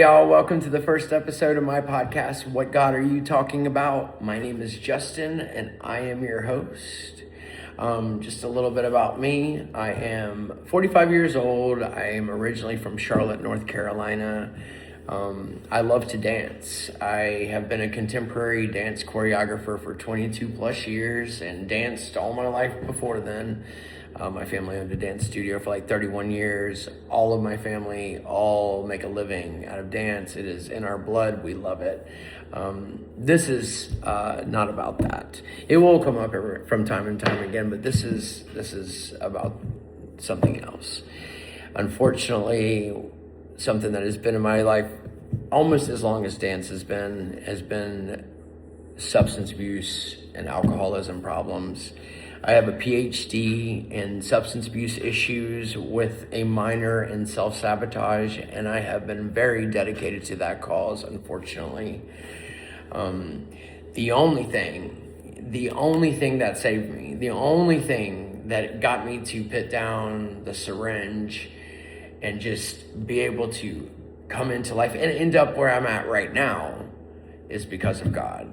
Hey y'all, welcome to the first episode of my podcast, What God Are You Talking About? My name is Justin and I am your host. Just a little bit about me. I am 45 years old. I am originally from Charlotte, North Carolina. I love to dance. I have been a contemporary dance choreographer for 22 plus years and danced all my life before then. My family owned a dance studio for like 31 years. All of my family all make a living out of dance. It is in our blood. We love it. This is not about that. It will come up from time and time again, but this is about something else. Unfortunately, something that has been in my life almost as long as dance has been substance abuse and alcoholism problems. I have a PhD in substance abuse issues with a minor in self-sabotage, and I have been very dedicated to that cause, unfortunately. The only thing that saved me, the only thing that got me to put down the syringe and just be able to come into life and end up where I'm at right now is because of God.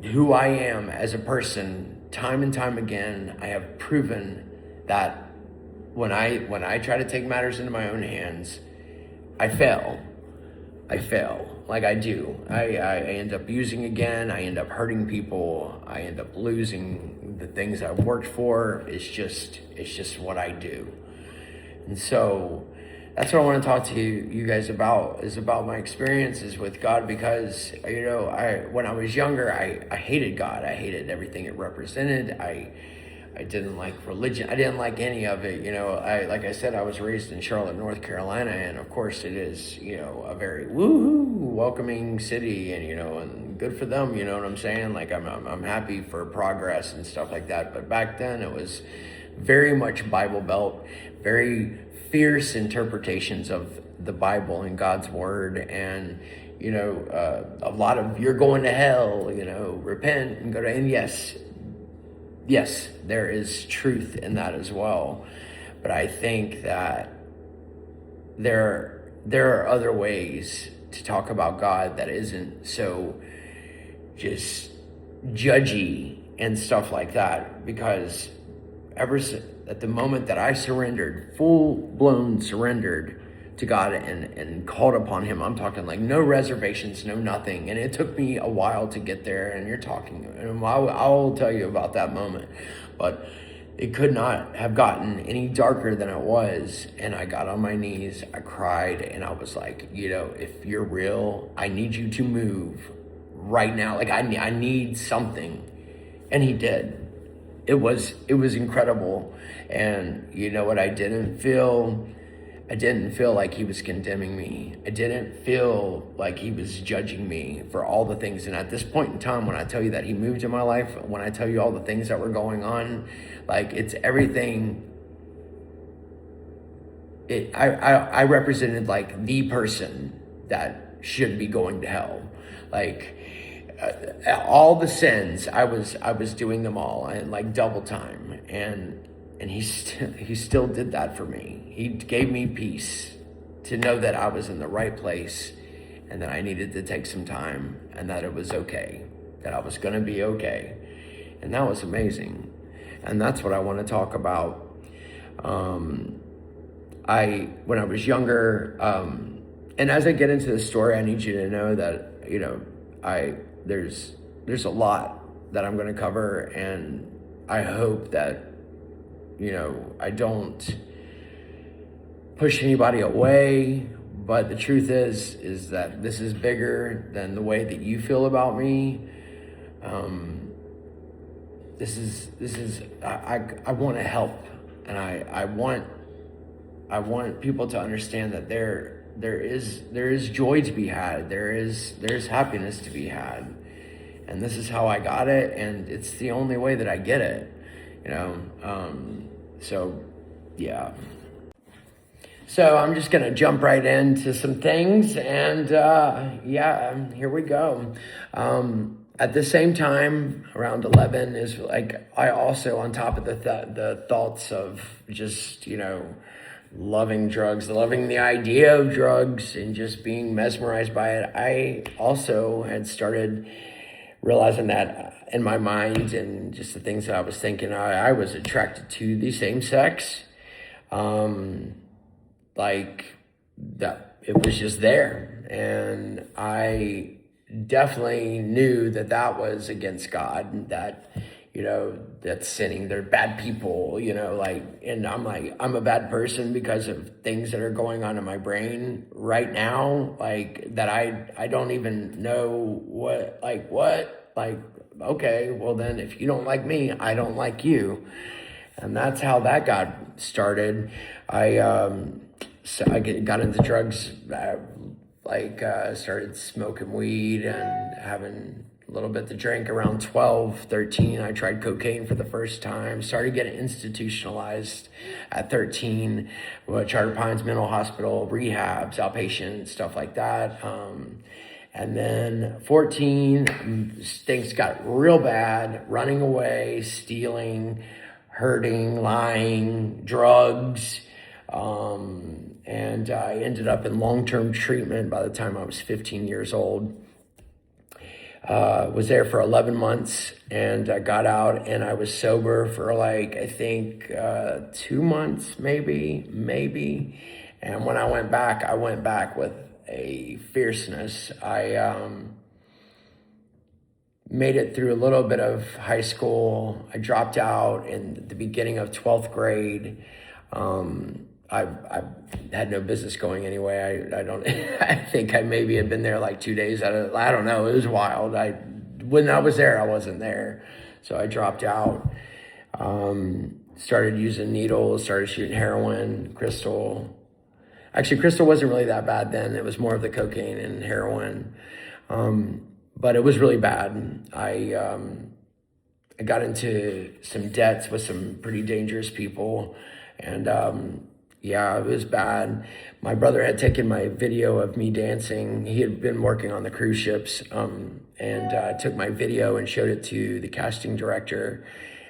Who I am as a person, time and time again, I have proven that when I try to take matters into my own hands, I fail. Like I do. I end up using again. I end up hurting people. I end up losing the things I've worked for. It's just what I do. And so that's what I want to talk to you guys about, is about my experiences with God, because, when I was younger, I hated God. I hated everything it represented. I didn't like religion. I didn't like any of it. Like I said, I was raised in Charlotte, North Carolina, and of course it is, a very woohoo, welcoming city, and good for them. You know what I'm saying? Like I'm happy for progress and stuff like that. But back then it was very much Bible Belt, very fierce interpretations of the Bible and God's word, and a lot of "you're going to hell," repent and go to, and yes, there is truth in that as well. But I think that there are other ways to talk about God that isn't so just judgy and stuff like that, because at the moment that I surrendered, full-blown surrendered to God and called upon him, I'm talking like no reservations, no nothing. And it took me a while to get there, and I'll tell you about that moment. But it could not have gotten any darker than it was. And I got on my knees, I cried, and I was like, if you're real, I need you to move right now. Like I need something. And he did. It was incredible. And you know what? I didn't feel like he was condemning me. I didn't feel like he was judging me for all the things. And at this point in time, when I tell you that he moved in my life, when I tell you all the things that were going on, like it's everything. I represented like the person that should be going to hell. Like all the sins, I was doing them all, and like double time. And he still did that for me. He gave me peace to know that I was in the right place, and that I needed to take some time, and that it was okay, that I was going to be okay. And that was amazing. And that's what I want to talk about. When I was younger, and as I get into the story, I need you to know that, there's a lot that I'm going to cover, and I hope that I don't push anybody away, but the truth is that this is bigger than the way that you feel about me. I want to help, and I want people to understand that there is joy to be had. There's happiness to be had, and this is how I got it, and it's the only way that I get it. So yeah. So I'm just going to jump right into some things, and here we go. At the same time, around 11 is like, I also, on top of the thoughts of just, loving drugs, loving the idea of drugs and just being mesmerized by it, I also had started realizing that in my mind and just the things that I was thinking, I was attracted to the same sex. Like that, it was just there. And I definitely knew that that was against God, and that, that's sinning. They're bad people, and I'm like, I'm a bad person because of things that are going on in my brain right now, like that I don't even know what, okay, well then if you don't like me, I don't like you. And that's how that got started. I got into drugs, started smoking weed and having a little bit to drink around 12, 13. I tried cocaine for the first time, started getting institutionalized at 13, Charter Pines Mental Hospital, rehabs, outpatient, stuff like that. And then 14, things got real bad, running away, stealing, hurting, lying, drugs. And I ended up in long-term treatment by the time I was 15 years old. Was there for 11 months, and I got out, and I was sober for I think 2 months, maybe. And when I went back with a fierceness. I made it through a little bit of high school. I dropped out in the beginning of 12th grade. I had no business going anyway. I don't, I think I maybe had been there 2 days. I don't know. It was wild. When I was there, I wasn't there. So I dropped out, started using needles, started shooting heroin, crystal. Actually, crystal wasn't really that bad then. It was more of the cocaine and heroin. But it was really bad. I got into some debts with some pretty dangerous people. And yeah, it was bad. My brother had taken my video of me dancing. He had been working on the cruise ships, and took my video and showed it to the casting director.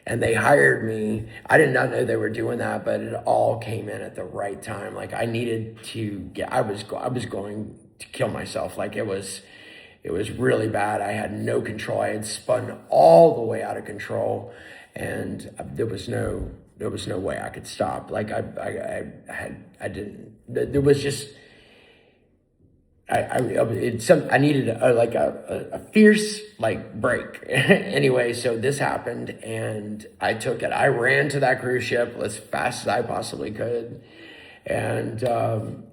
And they hired me. I did not know they were doing that, but it all came in at the right time. I needed to I was going to kill myself. It was really bad. I had no control. I had spun all the way out of control, and there was no way I could stop. There was just, I needed a fierce break. Anyway, so this happened, and I took it. I ran to that cruise ship as fast as I possibly could, and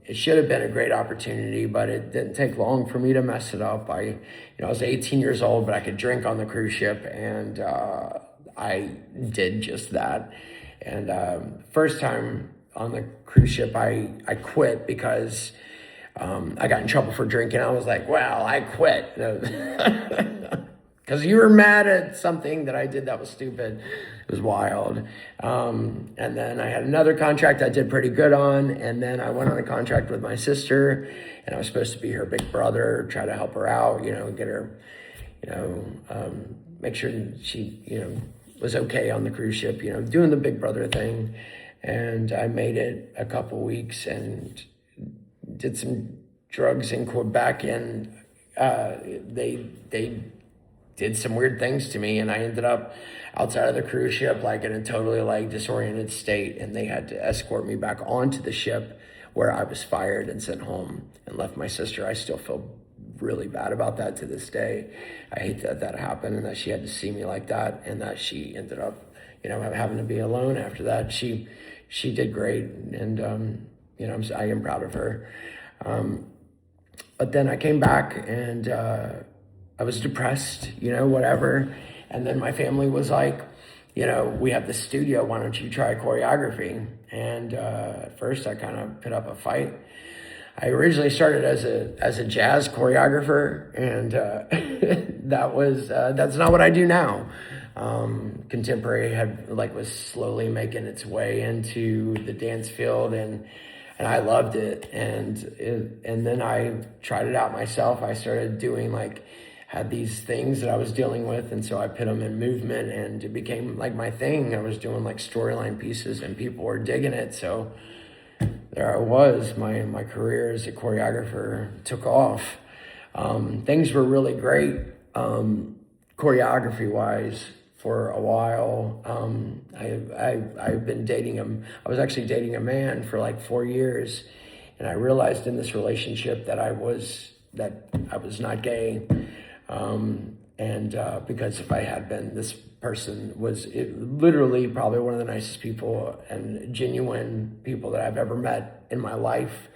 it should have been a great opportunity, but it didn't take long for me to mess it up. I was 18 years old, but I could drink on the cruise ship, and I did just that. And first time on the cruise ship, I quit because I got in trouble for drinking. I was like, well, I quit. Because you were mad at something that I did that was stupid. It was wild. And then I had another contract I did pretty good on. And then I went on a contract with my sister, and I was supposed to be her big brother, try to help her out, get her, make sure she, was okay on the cruise ship, doing the big brother thing. And I made it a couple weeks and did some drugs in Quebec, and they did some weird things to me, and I ended up outside of the cruise ship in a totally disoriented state, and they had to escort me back onto the ship, where I was fired and sent home and left my sister. I still feel really bad about that to this day. I hate that happened, and that she had to see me like that, and that she ended up having to be alone after that. She did great, and I am proud of her. But then I came back, and I was depressed, whatever. And then my family was like, we have this studio, why don't you try choreography? And at first I kind of put up a fight. I originally started as a jazz choreographer, and that's not what I do now. Contemporary was slowly making its way into the dance field, and I loved it. And then I tried it out myself. I started doing had these things that I was dealing with, and so I put them in movement, and it became my thing. I was doing storyline pieces, and people were digging it. So there I was. My career as a choreographer took off. Things were really great, choreography wise, for a while. I've been dating him. I was actually dating a man for like 4 years, and I realized in this relationship that I was not gay. Because if I had been, this person was literally probably one of the nicest people and genuine people that I've ever met in my life.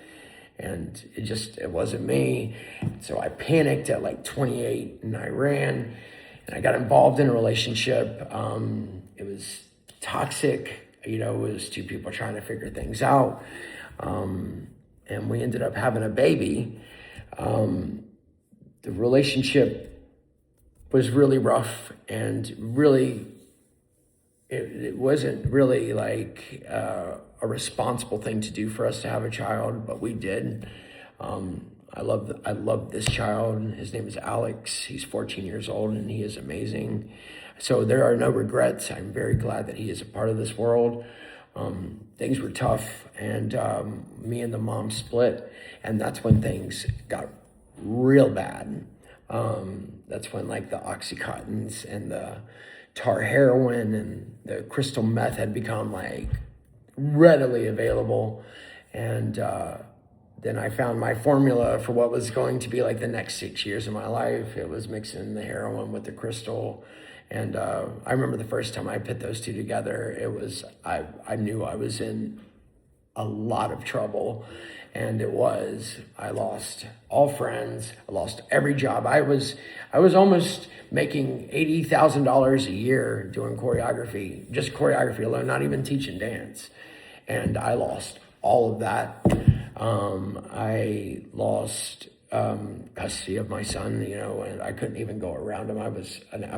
And it wasn't me. So I panicked at like 28 and I ran and I got involved in a relationship. It was toxic. It was two people trying to figure things out. And we ended up having a baby. The relationship was really rough and really, it wasn't really like a responsible thing to do for us to have a child, but we did. I love this child. His name is Alex. He's 14 years old and he is amazing. So there are no regrets. I'm very glad that he is a part of this world. Things were tough and me and the mom split, and that's when things got real bad. That's when like the Oxycontins and the tar heroin and the crystal meth had become like readily available. And then I found my formula for what was going to be like the next 6 years of my life. It was mixing the heroin with the crystal. And I remember the first time I put those two together, I knew I was in a lot of trouble. And I lost all friends. I lost every job. I was almost making $80,000 a year doing choreography, just choreography alone, not even teaching dance. And I lost all of that. I lost custody of my son, and I couldn't even go around him. I was a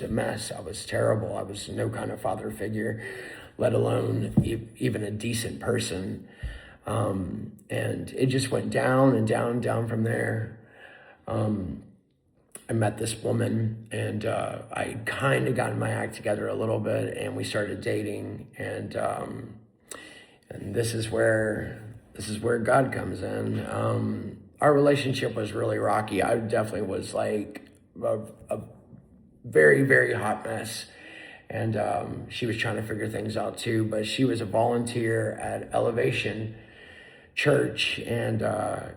mess. I was terrible. I was no kind of father figure, let alone even a decent person. And it just went down and down and down from there. I met this woman and I kind of got my act together a little bit and we started dating, and this is where God comes in. Our relationship was really rocky. I definitely was like a very, very hot mess. And she was trying to figure things out too, but she was a volunteer at Elevation Church. And, I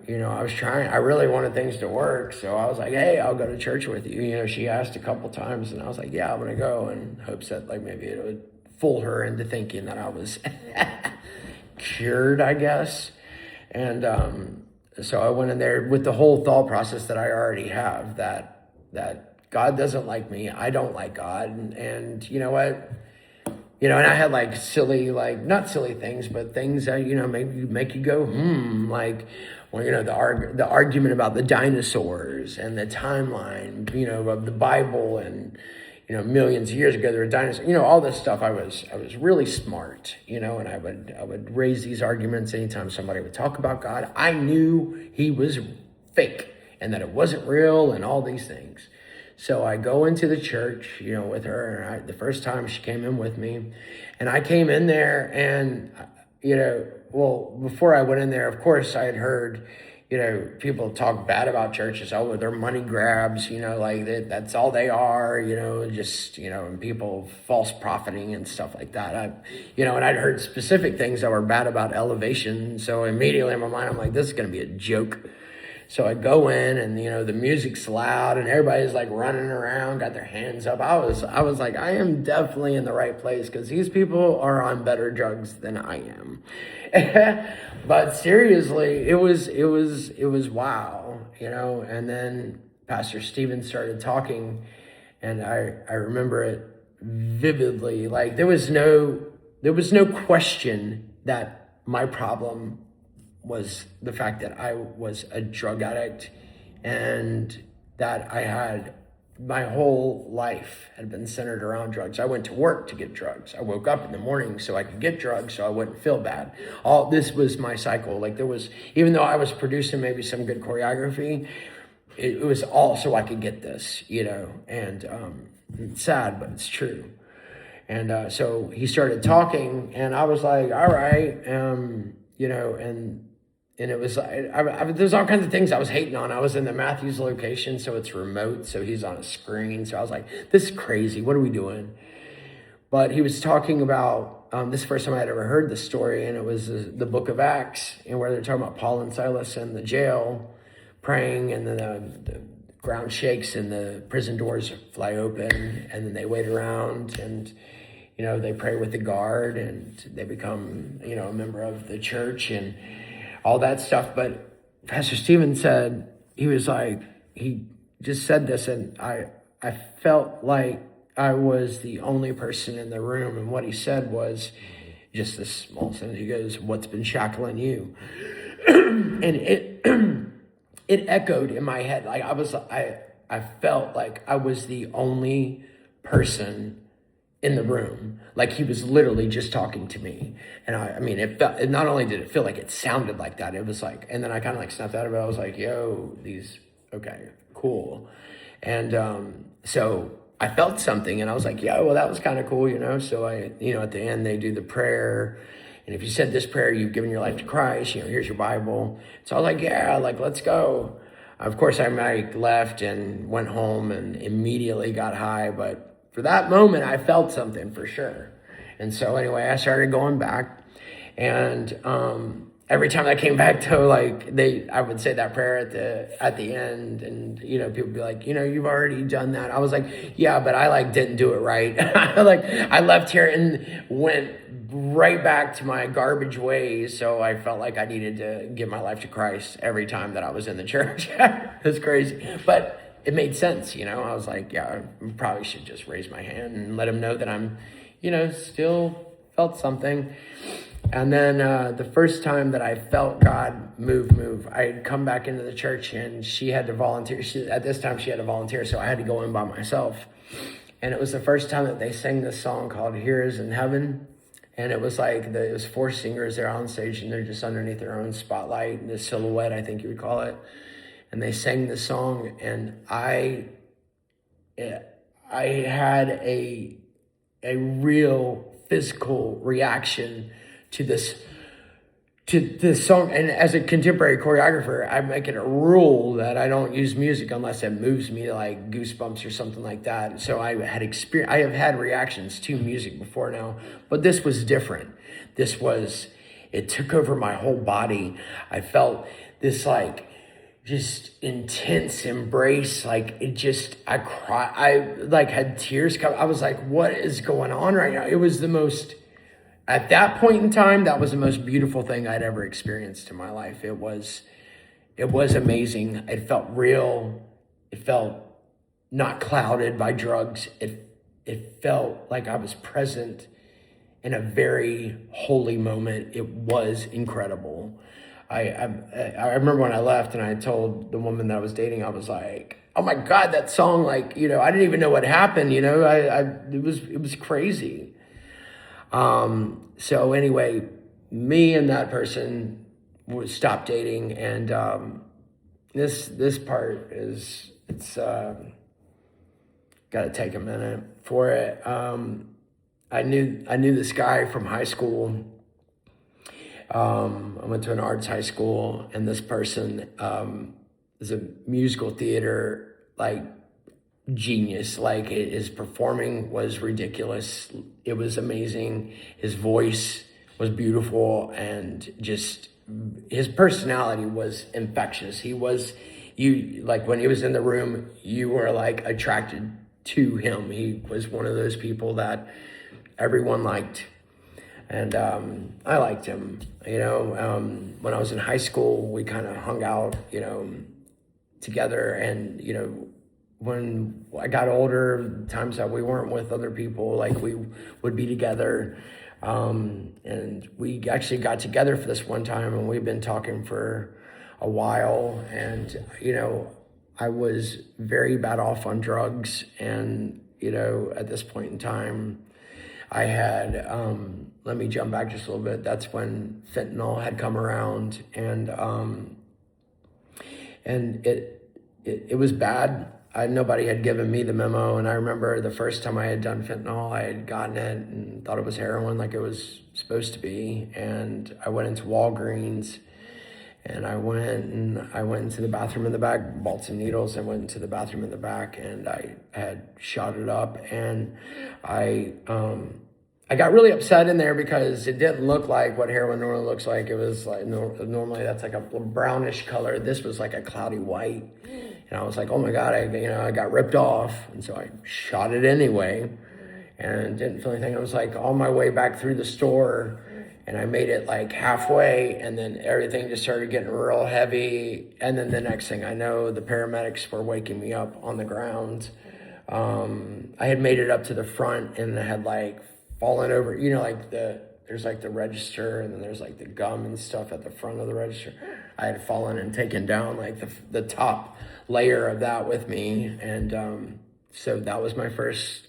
really wanted things to work. So I was like, hey, I'll go to church with you. She asked a couple times and I was like, yeah, I'm going to go, in hopes that like maybe it would fool her into thinking that I was cured, I guess. And so I went in there with the whole thought process that I already have, that God doesn't like me. I don't like God. And you know what? And I had like silly, like not silly things, but things that, maybe make you go, like, well, the argument about the dinosaurs and the timeline, of the Bible, and, millions of years ago, there were dinosaurs, all this stuff. I was really smart, and I would raise these arguments anytime somebody would talk about God. I knew he was fake and that it wasn't real and all these things. So I go into the church, with her, and the first time she came in with me, and I came in there and, before I went in there, of course I had heard, people talk bad about churches. Oh, they're money grabs, like that's all they are, and people false profiting and stuff like that. And I'd heard specific things that were bad about Elevation. So immediately in my mind, I'm like, this is going to be a joke. So I go in and, the music's loud and everybody's like running around, got their hands up. I was like, I am definitely in the right place because these people are on better drugs than I am. But seriously, it was wow, and then Pastor Stephen started talking and I remember it vividly. Like there was no question that my problem was the fact that I was a drug addict and that I had my whole life had been centered around drugs. I went to work to get drugs. I woke up in the morning so I could get drugs so I wouldn't feel bad. All this was my cycle. Like there was, even though I was producing maybe some good choreography, it was all so I could get this, and it's sad, but it's true. And so he started talking, and I was like, all right, you know, and it was, there's all kinds of things I was hating on. I was in the Matthews location, so it's remote, so he's on a screen. So I was like, this is crazy. What are we doing? But he was talking about, this is the first time I had ever heard this story, and it was the book of Acts, and where they're talking about Paul and Silas in the jail praying, and then the ground shakes and the prison doors fly open, and then they wait around, and you know, they pray with the guard, and they become, you know, a member of the church and all that stuff. But Pastor Stephen said, he was like, he just said this, and I felt like I was the only person in the room. And what he said was just this small sentence. He goes, what's been shackling you? And it echoed in my head. Like I felt like I was the only person in the room. Like he was literally just talking to me. And I mean, not only did it feel like, it sounded like that, it was like, and then I kind of like snapped out of it. I was like, yo, okay, cool. And so I felt something, and I was like, yeah, well, that was kind of cool, you know? So you know, at the end they do the prayer. And if you said this prayer, you've given your life to Christ, you know, here's your Bible. So I was like, yeah, like, let's go. Of course, I left and went home and immediately got high, but for that moment, I felt something for sure. And so anyway, I started going back, and every time I came back to, like, I would say that prayer at the end, and you know, people would be like, you know, you've already done that. I was like, yeah, but I like didn't do it right. Like I left here and went right back to my garbage ways. So I felt like I needed to give my life to Christ every time that I was in the church. It's crazy, but it made sense, you know. I was like, yeah, I probably should just raise my hand and let him know that I'm, you know, still felt something. And then the first time that I felt God move, I had come back into the church, and she had to volunteer. At this time, she had to volunteer, so I had to go in by myself. And it was the first time that they sang this song called Here Is in Heaven. And it was like, it was 4 singers there on stage, and they're just underneath their own spotlight, the silhouette, I think you would call it. And they sang the song, and I had a real physical reaction to this song. And as a contemporary choreographer, I make it a rule that I don't use music unless it moves me to like goosebumps or something like that. So I have had reactions to music before now, but this was different. It took over my whole body. I felt this like just intense embrace. Like I cried. I like had tears come. I was like, what is going on right now? It was at that point in time, that was the most beautiful thing I'd ever experienced in my life. It was amazing. It felt real. It felt not clouded by drugs. It felt like I was present in a very holy moment. It was incredible. I remember when I left and I told the woman that I was dating, I was like, oh my God, that song, like, you know, I didn't even know what happened, you know, it was crazy. So anyway, me and that person stopped dating, and this part it's gotta take a minute for it. I knew this guy from high school. I went to an arts high school, and this person is a musical theater like genius. Like his performing was ridiculous. It was amazing. His voice was beautiful, and just his personality was infectious. Like when he was in the room, you were like attracted to him. He was one of those people that everyone liked. And I liked him, you know. When I was in high school, we kind of hung out, you know, together. And, you know, when I got older, times that we weren't with other people, like we would be together. And we actually got together for this one time, and we've been talking for a while. And, you know, I was very bad off on drugs. And, you know, at this point in time, I had, let me jump back just a little bit. That's when fentanyl had come around, and it was bad. nobody had given me the memo. And I remember the first time I had done fentanyl, I had gotten it and thought it was heroin like it was supposed to be. And I went into Walgreens, and I went into the bathroom in the back, bought some needles, and went into the bathroom in the back, and I had shot it up. And I got really upset in there because it didn't look like what heroin normally looks like. It was like, normally that's like a brownish color. This was like a cloudy white. And I was like, oh my God, I got ripped off. And so I shot it anyway and didn't feel anything. I was like on my way back through the store, and I made it like halfway, and then everything just started getting real heavy. And then the next thing I know, the paramedics were waking me up on the ground. I had made it up to the front, and I had like fallen over, like there's like the register, and then there's like the gum and stuff at the front of the register. I had fallen and taken down like the top layer of that with me. And so that was my first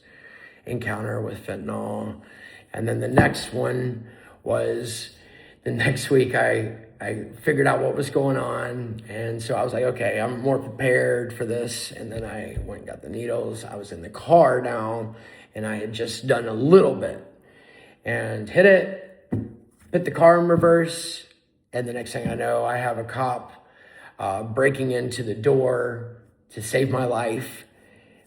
encounter with fentanyl. And then the next one was the next week I figured out what was going on. And so I was like, okay, I'm more prepared for this. And then I went and got the needles. I was in the car now, and I had just done a little bit and hit the car in reverse. And the next thing I know, I have a cop breaking into the door to save my life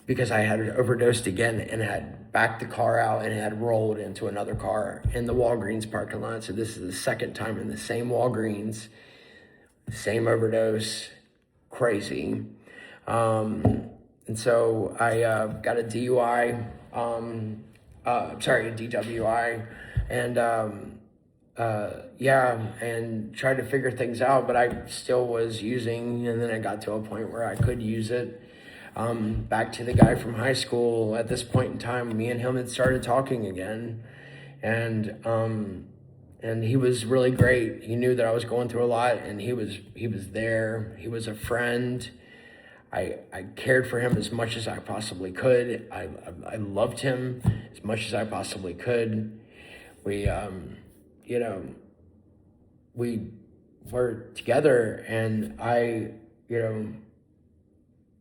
because I had overdosed again and had backed the car out and had rolled into another car in the Walgreens parking lot. So this is the second time in the same Walgreens, same overdose, crazy. And so I got a DUI, a DWI, and and tried to figure things out, but I still was using, and then I got to a point where I could use it. Back to the guy from high school. At this point in time, me and him had started talking again, and he was really great. He knew that I was going through a lot, and he was there. He was a friend. I cared for him as much as I possibly could. I loved him as much as I possibly could. We were together, and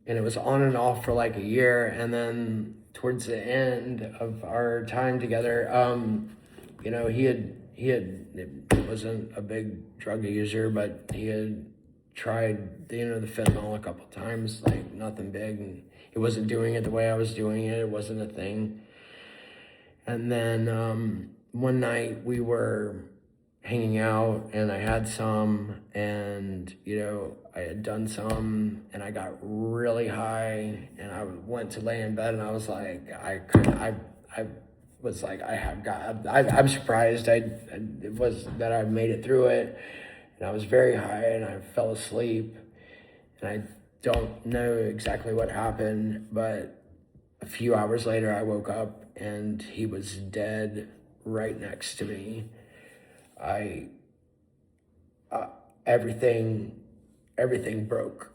and it was on and off for like a year. And then towards the end of our time together, he wasn't a big drug user, but he had tried, the fentanyl a couple times, like nothing big. And he wasn't doing it the way I was doing it. It wasn't a thing. And then one night we were hanging out, and I had some, and I had done some, and I got really high, and I went to lay in bed, and I was like, I'm surprised it was that I made it through it. And I was very high, and I fell asleep, and I don't know exactly what happened, but a few hours later I woke up, and he was dead right next to me. Everything broke,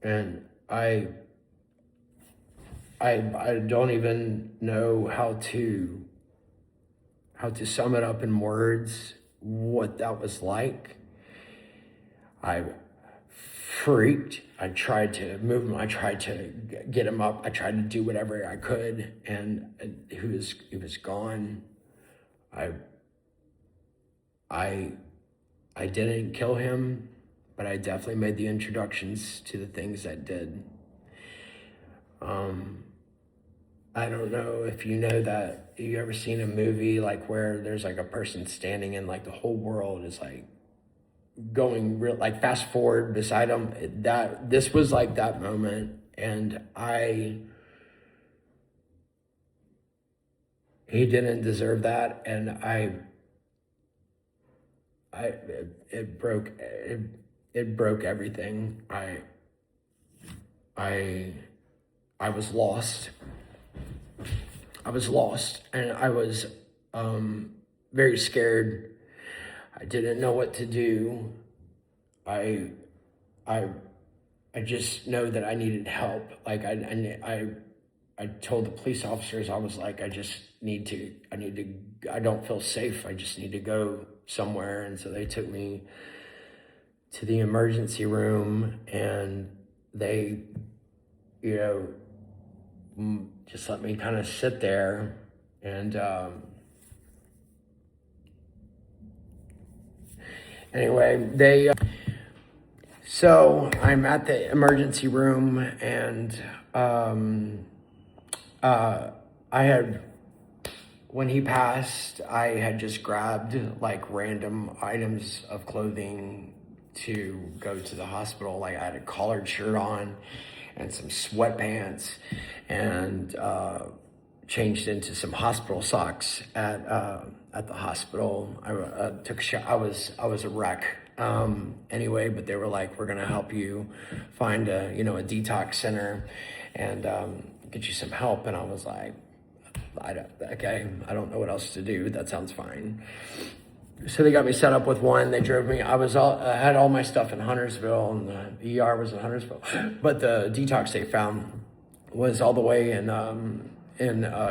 and I don't even know how to sum it up in words, what that was like. I freaked. I tried to move him. I tried to get him up. I tried to do whatever I could, and he was gone. I didn't kill him, but I definitely made the introductions to the things that did. I don't know if you know that, you ever seen a movie like where there's like a person standing and like the whole world is like going real, like fast forward beside them. This was like that moment, and he didn't deserve that, and it broke everything. I was lost. And I was very scared. I didn't know what to do. I just know that I needed help. Like I told the police officers, I was like, I don't feel safe. I just need to go somewhere. And so they took me to the emergency room, and they, you know, just let me kind of sit there. And anyway, so I'm at the emergency room, and I had, when he passed, I had just grabbed like random items of clothing to go to the hospital. Like I had a collared shirt on and some sweatpants, and changed into some hospital socks at the hospital. I took a shot. I was a wreck. Anyway, but they were like, we're gonna help you find a detox center and get you some help. And I was like, I don't know what else to do. That sounds fine. So they got me set up with one. They drove me. I had all my stuff in Huntersville, and the ER was in Huntersville, but the detox they found was all the way in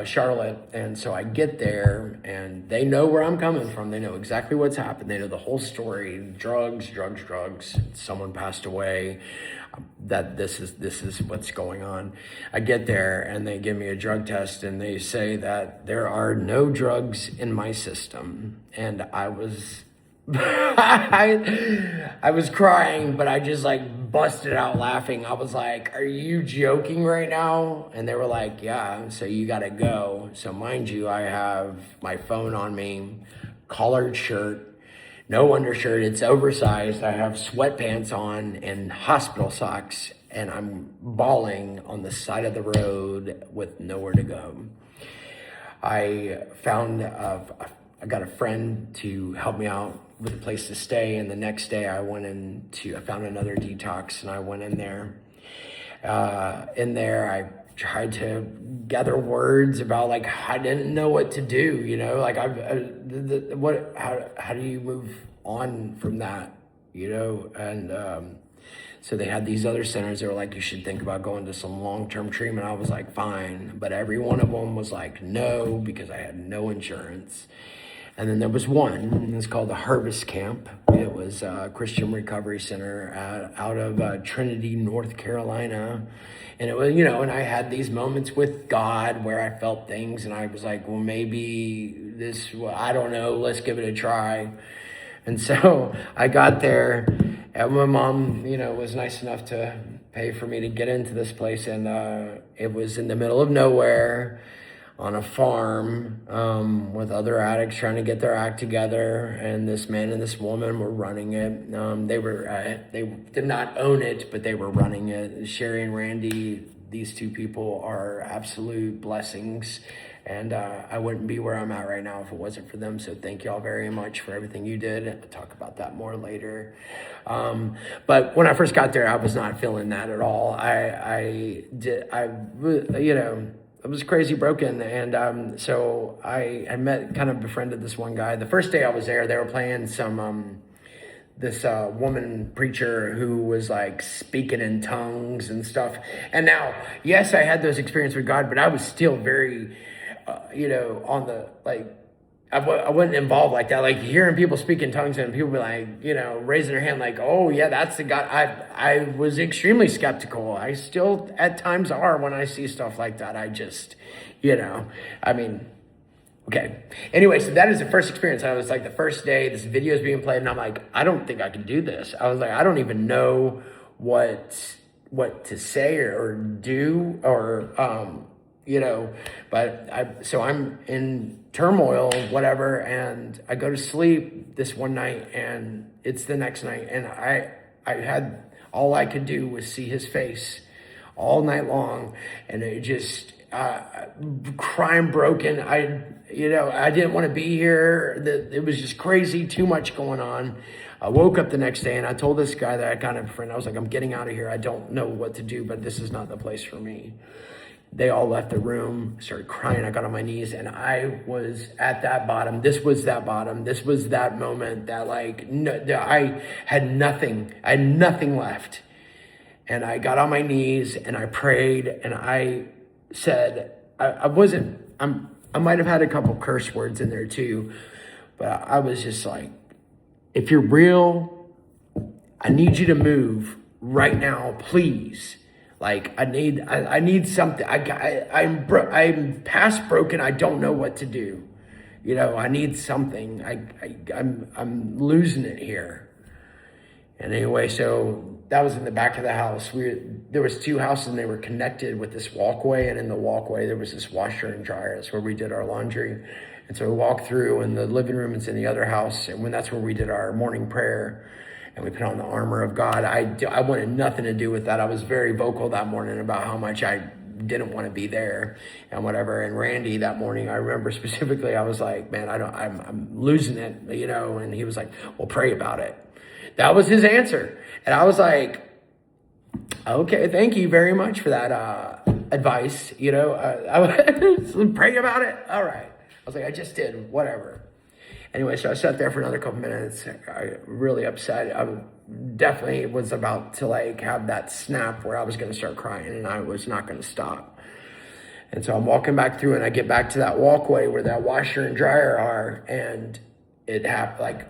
Charlotte. And so I get there, and they know where I'm coming from. They know exactly what's happened. They know the whole story: drugs. Someone passed away. That this is what's going on. I get there, and they give me a drug test, and they say that there are no drugs in my system. And I was I was crying, but I just like busted out laughing. I was like, are you joking right now? And they were like, yeah, so you gotta go. So mind you, I have my phone on me, collared shirt, no undershirt, it's oversized. I have sweatpants on and hospital socks, and I'm bawling on the side of the road with nowhere to go. I got a friend to help me out with a place to stay, and the next day I found another detox, and I went in there. I tried to gather words about, like, I didn't know what to do, like how do you move on from that, and so they had these other centers. They were like, you should think about going to some long-term treatment. I was like, fine, but every one of them was like, no, because I had no insurance. And then there was one, it's called the Harvest Camp. It was a Christian Recovery Center out of Trinity, North Carolina. And it was, and I had these moments with God where I felt things, and I was like, well, maybe I don't know, let's give it a try. And so I got there, and my mom, was nice enough to pay for me to get into this place. And it was in the middle of nowhere, on a farm, with other addicts trying to get their act together, and this man and this woman were running it. They did not own it, but they were running it. Sherry and Randy, these two people are absolute blessings, and I wouldn't be where I'm at right now if it wasn't for them. So thank y'all very much for everything you did. I'll talk about that more later. But when I first got there, I was not feeling that at all. I was crazy broken, and so I befriended this one guy. The first day I was there, they were playing this woman preacher who was like speaking in tongues and stuff. And now, yes, I had those experiences with God, but I was still very, on the, like, I wasn't involved like that. Like hearing people speak in tongues and people be like, raising their hand like, oh yeah, that's the God. I was extremely skeptical. I still at times are when I see stuff like that. I just, okay. Anyway, so that is the first experience. I was like, the first day this video is being played, and I'm like, I don't think I can do this. I was like, I don't even know what to say or do, or, so I'm in turmoil, whatever, and I go to sleep this one night, and it's the next night, and I had, all I could do was see his face all night long, and it just, crime broken. I didn't want to be here. It was just crazy, too much going on. I woke up the next day, and I told this guy that I kind of befriended, I was like, I'm getting out of here. I don't know what to do, but this is not the place for me. They all left the room, started crying. I got on my knees, and I was at that bottom. This was that bottom. This was that moment that I had nothing. I had nothing left. And I got on my knees, and I prayed, and I said, I might have had a couple curse words in there too, but I was just like, if you're real, I need you to move, right now, please. Like, I need something. I'm past broken. I don't know what to do. You know, I need something. I'm losing it here. And anyway, so that was in the back of the house. There was 2 houses and they were connected with this walkway. And in the walkway, there was this washer and dryer. That's where we did our laundry. And so we walked through, and the living room is in the other house. And that's where we did our morning prayer. And we put on the armor of God. I wanted nothing to do with that. I was very vocal that morning about how much I didn't want to be there and whatever. And Randy that morning, I remember specifically, I was like, man, I'm losing it, you know. And he was like, well, pray about it. That was his answer. And I was like, okay, thank you very much for that advice. You know, I was pray about it. All right. I was like, I just did, whatever. Anyway, so I sat there for another couple minutes. I really upset. I definitely was about to like have that snap where I was going to start crying, and I was not going to stop. And so I'm walking back through, and I get back to that walkway where that washer and dryer are, and it happened. Like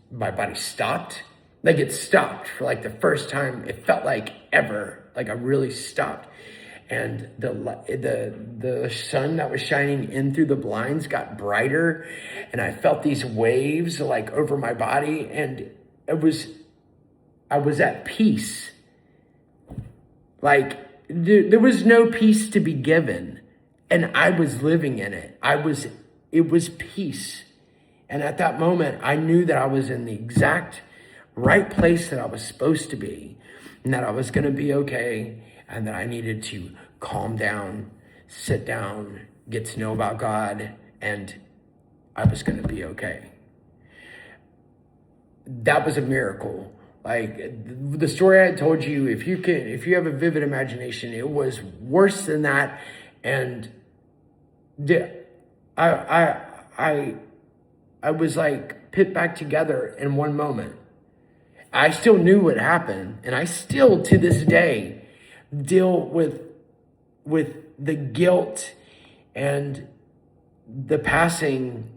my body stopped. Like it stopped for like the first time. It felt like ever. Like I really stopped. And the sun that was shining in through the blinds got brighter, and I felt these waves like over my body, and I was at peace. Like there was no peace to be given, and I was living in it. It was peace. And at that moment, I knew that I was in the exact right place that I was supposed to be, and that I was going to be okay, and that I needed to calm down, sit down, get to know about God, and I was going to be okay. That was a miracle. Like the story I told you, if you have a vivid imagination, it was worse than that. And I was like put back together in one moment. I still knew what happened, and I still to this day deal with the guilt and the passing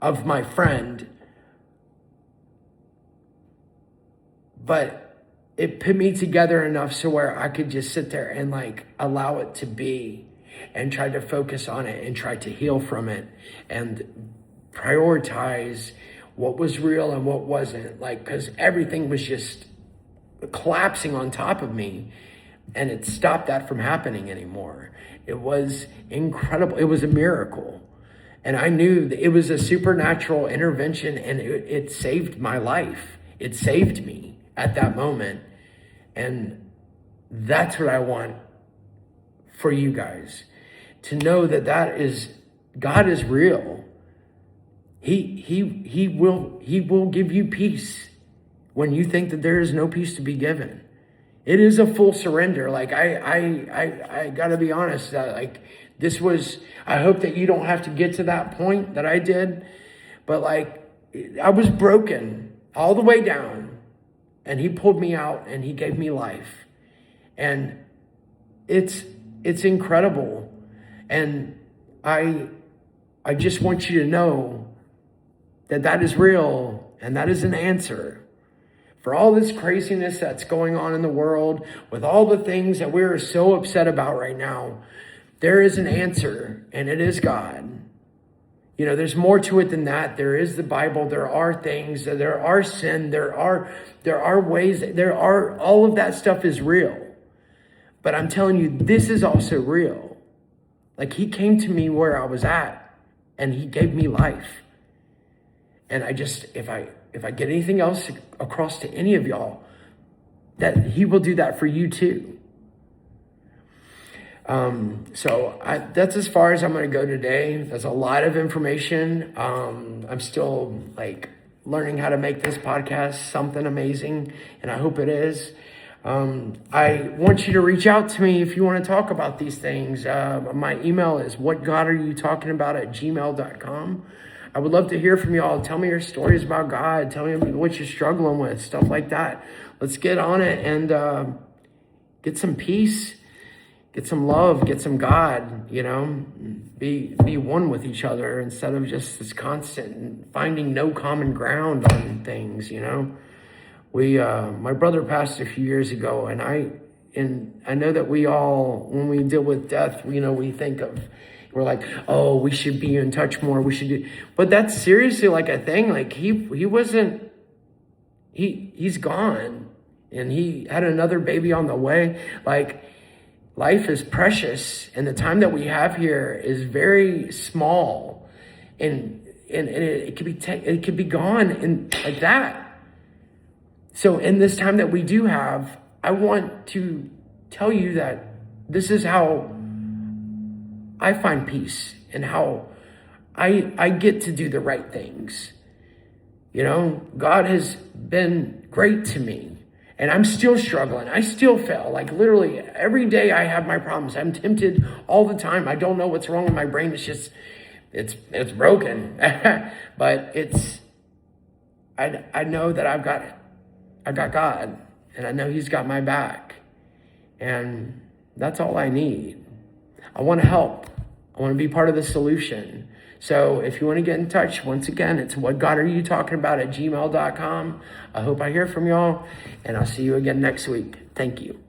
of my friend. But it put me together enough so where I could just sit there and like allow it to be, and try to focus on it and try to heal from it and prioritize what was real and what wasn't. Like, because everything was just collapsing on top of me, and it stopped that from happening anymore. It was incredible. It was a miracle. And I knew that it was a supernatural intervention, and it saved my life. It saved me at that moment. And that's what I want for you guys, to know that God is real. He will give you peace when you think that there is no peace to be given. It is a full surrender. Like I gotta be honest. Like this was. I hope that you don't have to get to that point that I did, but like I was broken all the way down, and He pulled me out and He gave me life, and it's incredible, and I just want you to know that is real, and that is an answer. For all this craziness that's going on in the world, with all the things that we're so upset about right now, there is an answer, and it is God. You know, there's more to it than that. There is the Bible. There are things. There are sin. There are ways. All of that stuff is real. But I'm telling you, this is also real. Like He came to me where I was at, and He gave me life. And I just, if I get anything else across to any of y'all, that He will do that for you too. That's as far as I'm going to go today. That's a lot of information. I'm still like learning how to make this podcast something amazing, and I hope it is. I want you to reach out to me if you want to talk about these things. My email is whatgodareyoutakingabout@gmail.com. I would love to hear from y'all. Tell me your stories about God. Tell me what you're struggling with, stuff like that. Let's get on it and get some peace, get some love, get some God, you know, be one with each other instead of just this constant finding no common ground on things, you know. my brother passed a few years ago, and I know that we all, when we deal with death, we think of, we're like, oh, we should be in touch more. We should do, but that's seriously like a thing. Like he wasn't, he's gone, and he had another baby on the way. Like, life is precious, and the time that we have here is very small, and it could be gone and like that. So in this time that we do have, I want to tell you that this is how I find peace, and how I get to do the right things. God has been great to me, and I'm still struggling. I still fail. Like, literally every day I have my problems. I'm tempted all the time. I don't know what's wrong with my brain. It's just, it's broken. But I know that I've got God, and I know he's got my back, and that's all I need. I want to help. I want to be part of the solution. So if you want to get in touch, once again, it's whatgodareyoutakingabout@gmail.com. I hope I hear from y'all, and I'll see you again next week. Thank you.